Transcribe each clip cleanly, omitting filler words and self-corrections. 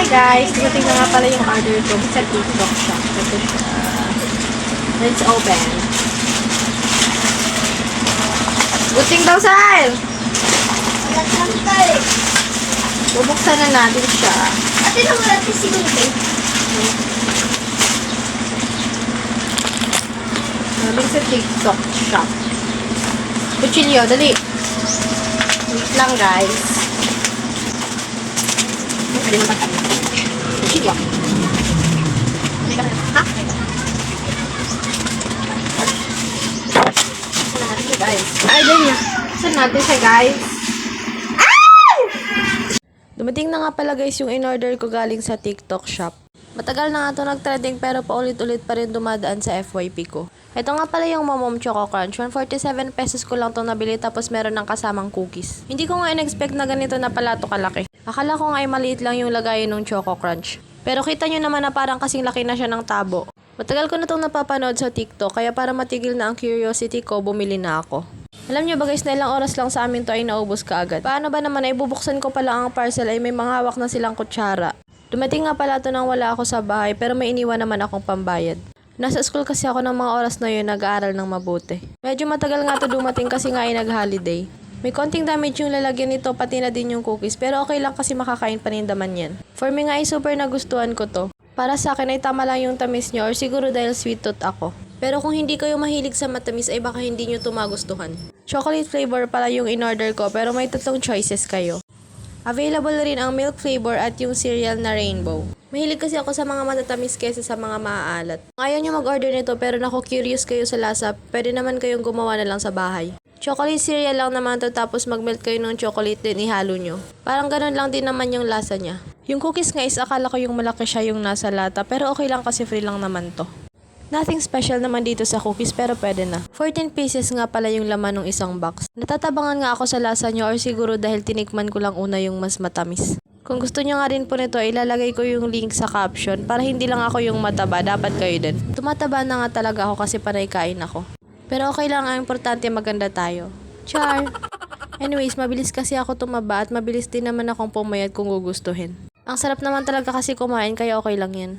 Hi guys! Dumating na nga pala yung order ko sa TikTok shop. Ito siya. Let's open. Buting daw, Sal! Bubuksan na natin siya. Ate na wala si Sinunting. Galing sa TikTok shop. Kuchilyo, dali. Wait lang guys. Pwede mo pagkain. Kuchilyo. Ha? Saan natin siya guys? Ay, dali niya. Saan natin siya guys? Dumating na nga pala guys yung in-order ko galing sa TikTok shop. Matagal na nga ito nag-trending pero paulit-ulit pa rin dumadaan sa FYP ko. Ito nga pala yung Momom Choco Crunch. 147 pesos ko lang itong nabili tapos meron ng kasamang cookies. Hindi ko nga in-expect na ganito na pala ito kalaki. Akala ko nga ay maliit lang yung lagayan ng Choco Crunch. Pero kita nyo naman na parang kasing laki na siya ng tabo. Matagal ko na itong napapanood sa TikTok kaya para matigil na ang curiosity ko, bumili na ako. Alam nyo ba guys na ilang oras lang sa amin to ay naubos kaagad. Paano ba naman ay bubuksan ko pala ang parcel ay may mga hawak na silang kutsara. Dumating nga pala to nang wala ako sa bahay pero may iniwan naman akong pambayad. Nasa school kasi ako ng mga oras na yun nag-aaral ng mabuti. Medyo matagal nga to dumating kasi nga ay nag-holiday. May konting damage yung lalagyan nito pati na din yung cookies pero okay lang kasi makakain panindaman yan. For me nga ay super nagustuhan ko to. Para sa akin ay tama lang yung tamis nyo or siguro dahil sweet tooth ako. Pero kung hindi kayo mahilig sa matamis ay baka hindi nyo to magustuhan. Chocolate flavor pala yung in-order ko pero may tatlong choices kayo. Available rin ang milk flavor at yung cereal na rainbow. Mahilig kasi ako sa mga matatamis kesa sa mga maaalat. Kung ayaw nyo mag-order nito pero curious kayo sa lasa, pwede naman kayong gumawa na lang sa bahay. Chocolate cereal lang naman to tapos mag-melt kayo ng chocolate din ihalo nyo. Parang ganun lang din naman yung lasa niya. Yung cookies nga is akala ko yung malaki siya yung nasa lata pero okay lang kasi free lang naman to. Nothing special naman dito sa cookies pero pwede na. 14 pieces nga pala yung laman ng isang box. Natatabangan nga ako sa lasa nyo or siguro dahil tinikman ko lang una yung mas matamis. Kung gusto nyo nga rin po nito, ilalagay ko yung link sa caption para hindi lang ako yung mataba, dapat kayo din. Tumataba na nga talaga ako kasi panay kain ako. Pero okay lang, ang importante maganda tayo. Char! Anyways, mabilis kasi ako tumaba at mabilis din naman akong pumayat kung gugustuhin. Ang sarap naman talaga kasi kumain kaya okay lang yan.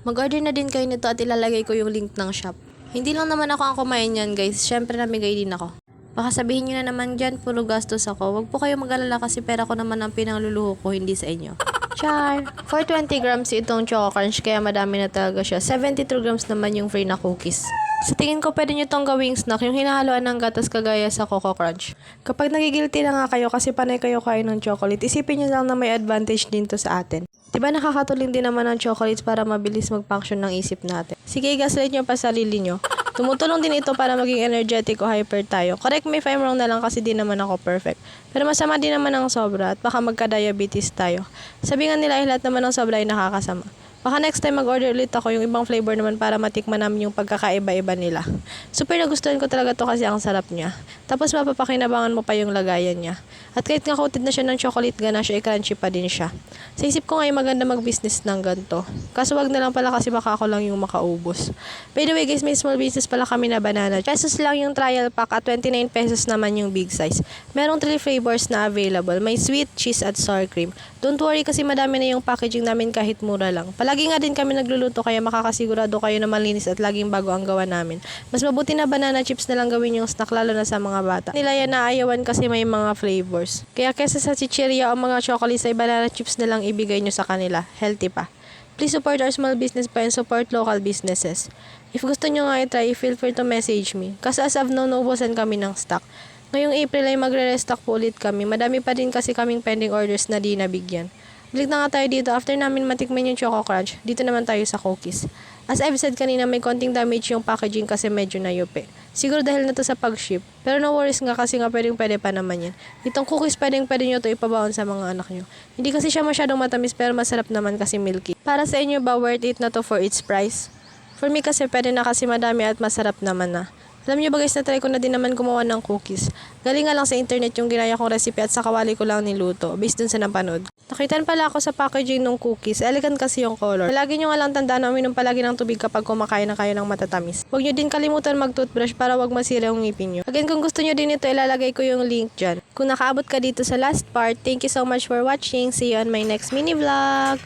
Mag-order na din kayo nito at ilalagay ko yung link ng shop. Hindi lang naman ako ang kumain yan guys, syempre namigay din ako. Baka sabihin nyo na naman dyan, puro gastos ako. Wag po kayo mag-alala kasi pera ko naman ang pinangluluho ko, hindi sa inyo. Char! 420 grams itong Choco Crunch kaya madami na talaga siya. 72 grams naman yung free na cookies. Sa tingin ko pwede nyo tong gawing snack, yung hinahaluan ng gatas kagaya sa Coco Crunch. Kapag nagigilty na nga kayo kasi panay kayo kain ng chocolate, isipin nyo lang na may advantage din to sa atin. Diba nakakatulong din naman ng chocolates para mabilis mag-function ng isip natin. Sige, gaslight nyo pa sarili nyo. Tumutulong din ito para maging energetic o hyper tayo. Correct me if I'm wrong na lang kasi di naman ako perfect. Pero masama din naman ang sobra at baka magka-diabetes tayo. Sabi nga nila lahat naman ng sobra ay nakakasama. Baka next time mag-order ulit ako yung ibang flavor naman para matikman namin yung pagkakaiba-iba nila. Super nagustuhan ko talaga to kasi ang sarap niya. Tapos mapapakinabangan mo pa yung lagayan niya. At kahit nga coated na siya ng chocolate ganache ay crunchy pa din siya. Sa isip ko nga maganda mag-business ng ganito. Kaso wag na lang pala kasi baka ako lang yung makaubos. By the way guys, may small business pala kami na banana. Pesos lang yung trial pack at 29 pesos naman yung big size. Merong 3 flavors na available. May sweet, cheese at sour cream. Don't worry kasi madami na yung packaging namin kahit mura lang. Lagi nga din kami nagluluto kaya makakasigurado kayo na malinis at laging bago ang gawa namin. Mas mabuti na banana chips na lang gawin yung snack lalo na sa mga bata. Nila yan naayawan kasi may mga flavors. Kaya kesa sa chichirya o mga chocolates ay banana chips na lang ibigay nyo sa kanila. Healthy pa. Please support our small business pa and support local businesses. If gusto nyo nga i-try, feel free to message me. Kasi as of now, naubusan kami ng stock. Ngayong April ay magre-restock po ulit kami. Madami pa din kasi kaming pending orders na di nabigyan. Balik na nga tayo dito. After namin matikman yung Choco Crunch, dito naman tayo sa cookies. As I've said kanina, may konting damage yung packaging kasi medyo nayupi. Siguro dahil na to sa pag-ship. Pero no worries nga kasi nga pwede pa naman yan. Itong cookies pwede nyo to ipabaon sa mga anak nyo. Hindi kasi siya masyadong matamis pero masarap naman kasi milky. Para sa inyo ba worth it na to for its price? For me kasi pwede na kasi madami at masarap naman na. Alam niyo ba guys, na-try ko na din naman gumawa ng cookies. Galing nga lang sa internet yung ginaya kong recipe at sa kawali ko lang niluto, based dun sa napanood. Nakitan pala ako sa packaging ng cookies. Elegant kasi yung color. Lagi nyo nga lang tandaan na uminom palagi ng tubig kapag kumakain na kayo ng matatamis. Huwag nyo din kalimutan mag-toothbrush para wag masira yung ngipin nyo. Again, kung gusto nyo din ito, ilalagay ko yung link dyan. Kung nakaabot ka dito sa last part, thank you so much for watching. See you on my next mini vlog.